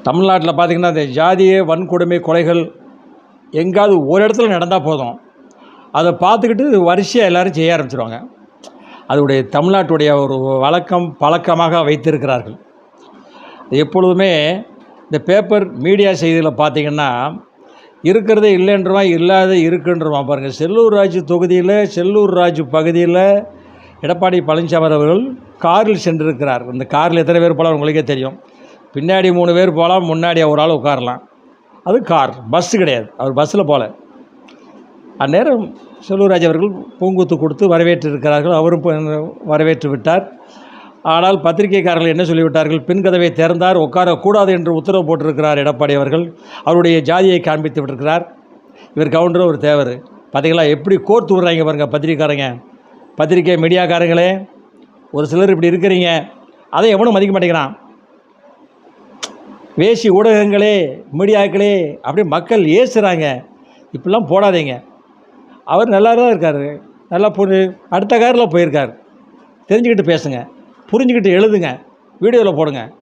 தமிழ்நாட்டில் பார்த்திங்கன்னா இந்த ஜாதிய வன்கொடுமை கொலைகள் எங்காவது ஒரு இடத்துல நடந்தால் போதும், அதை பார்த்துக்கிட்டு வரிசையாக எல்லோரும் செய்ய ஆரம்பிச்சிடுவாங்க. அதோடைய தமிழ்நாட்டுடைய ஒரு வழக்கம் பழக்கமாக வைத்திருக்கிறார்கள். எப்பொழுதுமே இந்த பேப்பர் மீடியா செய்தியில் பார்த்திங்கன்னா இருக்கிறதே இல்லைன்றவன் இல்லாத இருக்குன்றவன். பாருங்கள், செல்லூர் ராஜு தொகுதியில் செல்லூர் ராஜு பகுதியில் எடப்பாடி பழனிசாமி அவர்கள் காரில் சென்றிருக்கிறார். இந்த காரில் எத்தனை பேர் போகலாம் உங்களுக்கே தெரியும். பின்னாடி 3 பேர் போகலாம், முன்னாடி ஒரு ஆள் உட்காரலாம். அது கார், பஸ்ஸு கிடையாது. அவர் பஸ்ஸில் போகல. அந்நேரம் செல்லூர் ராஜு அவர்கள் பூங்குத்து கொடுத்து வரவேற்று இருக்கிறார்கள். அவரும் வரவேற்று விட்டார். ஆனால் பத்திரிகைக்காரர்கள் என்ன சொல்லிவிட்டார்கள்? பின்கதவை திறந்தார், உட்காரக்கூடாது என்று உத்தரவு போட்டிருக்கிறார் எடப்பாடி அவர்கள். அவருடைய ஜாதியை காண்பித்து விட்டிருக்கிறார். இவர் கவுண்டர், ஒரு தேவர். பார்த்தீங்களா எப்படி கோர்த்து விடுறாங்க பாருங்கள் பத்திரிக்கைக்காரங்க. பத்திரிக்கை மீடியாக்காரங்களே, ஒரு சிலர் இப்படி இருக்கிறீங்க, அதை எவனும் மதிக்க மாட்டேங்கிறான். வேசி ஊடகங்களே, மீடியாக்களே, அப்படியே மக்கள் ஏசுகிறாங்க. இப்படிலாம் போடாதீங்க. அவர் நல்லா தான் இருக்கார், நல்லா அடுத்த காரில் போயிருக்கார். தெரிஞ்சுக்கிட்டு பேசுங்க, புரிஞ்சுக்கிட்டு எழுதுங்க, வீடியோவில் போடுங்க.